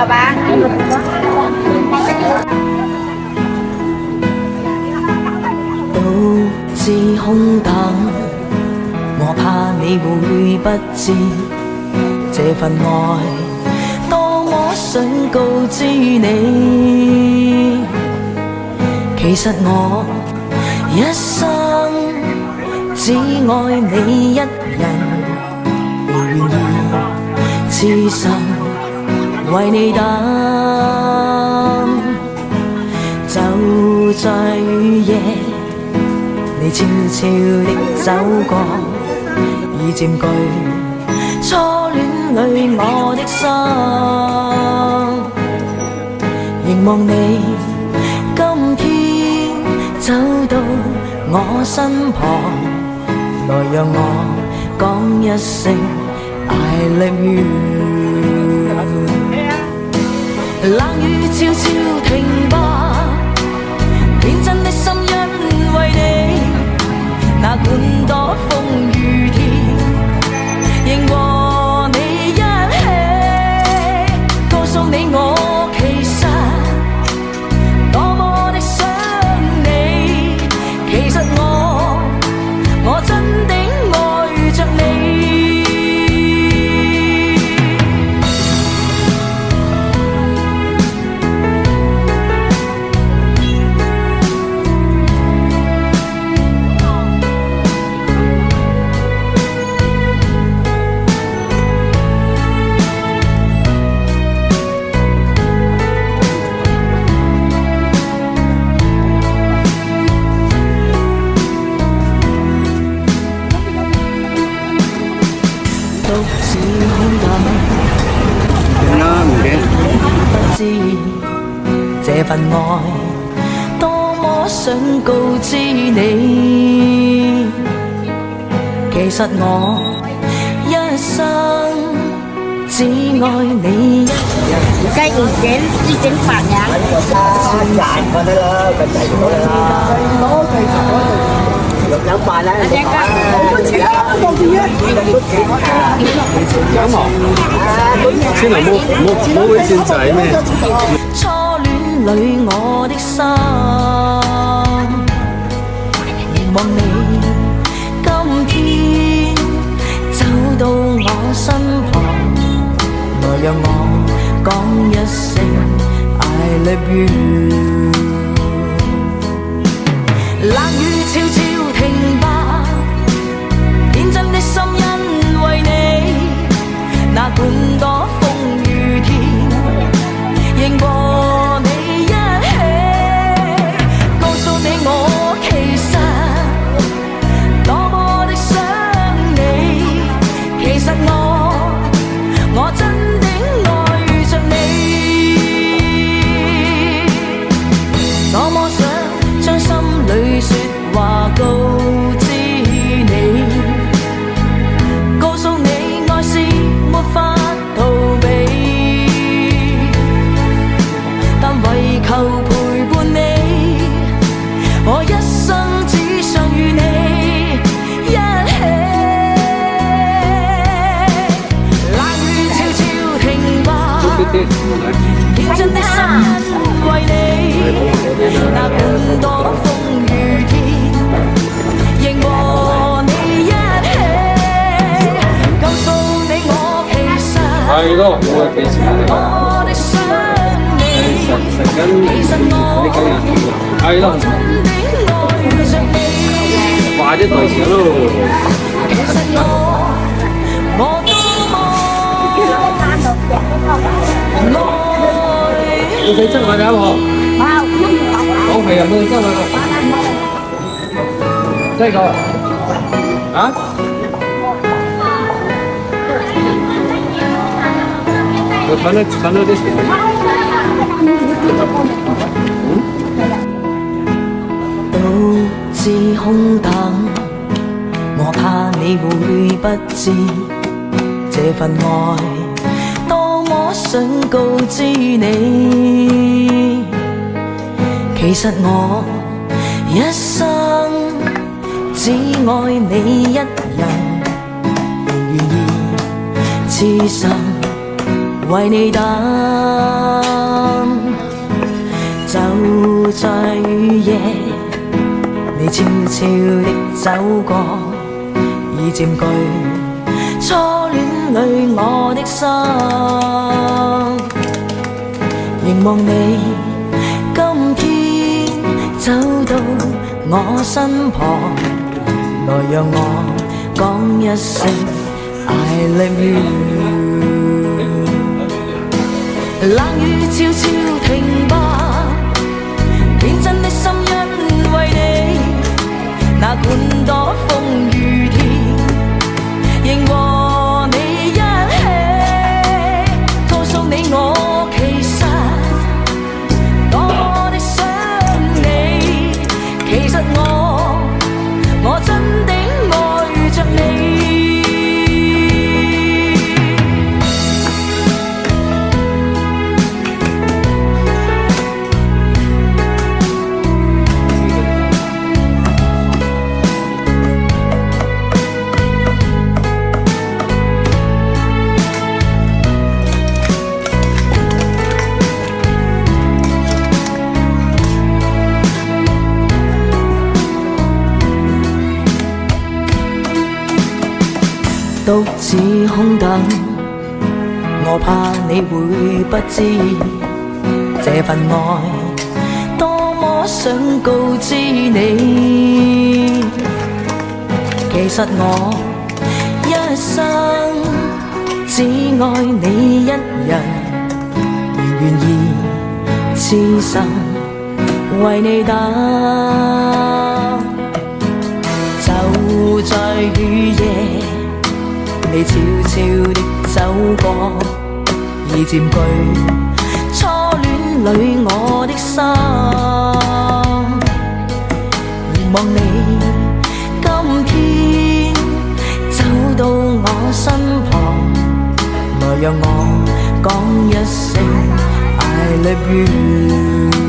là ba.獨自空等，我怕你會不知這份愛多麼想告知你。其實我一生只愛你一人，仍願意痴心為你等。就在雨夜，你悄悄的走過，已佔據初戀裏我的心。凝望你今天走到我身旁，來讓我講一聲 I love you。 冷雨悄悄停吧，天真的心因為你，哪管多風雨天，仍和你一起，告訴你我其實多麼的想你。其實我真的愛着你。不知這份愛多麼想告知你。其實我一生只愛你一人。Cái gì chén đi chén phạt nhá. Dài con thấy là cần chạy của nó được nhắm bài đấy. Anh em con gì á? Nhắm à?先嚟冇會線仔咩？初戀裏我的心，凝望你今天走到我身旁，來讓我講一聲 I love you。 冷雨悄悄停吧，天真的心因為你，哪管多風雨天，仍和你一起，告訴你我其實多麼的想你。其實我真的愛着你，多麼想將心裏說話告知你，告訴你愛是沒法逃避，但為求陪伴你，我一生只想與你一起。冷雨悄悄停吧，天真的心因為你，哪管多風雨天，仍和你一起，告訴你我其實係咯，我係幾時嚟㗎？我的想你，其實我係咯，真的愛着你。快啲對時咯！其實我多麼愛。要死真係咪啊？講係啊，冇真係個。這個啊？我傳了啲錢。獨自空等，我怕你會不知這份愛多麼想告知你。其實我一生只愛你一人，仍願意痴心為你等，就在雨夜，你悄悄的走過，已佔據初戀裏我的心。凝望你今天走到我身旁，來讓我講一聲 I love you。冷雨悄悄停吧，天真的心因為你，那管多風雨天，仍和你一起，告訴你我其實多麼的想你，其實我真的愛着你。獨自空等，我怕你會不知這份愛多麼想告知你。其實我一生只愛你一人，而願意痴心為你等，就在雨夜，你悄悄地走過，已佔據初戀裏我的心。凝望你今天走到我身旁，來讓我講一聲 I love you。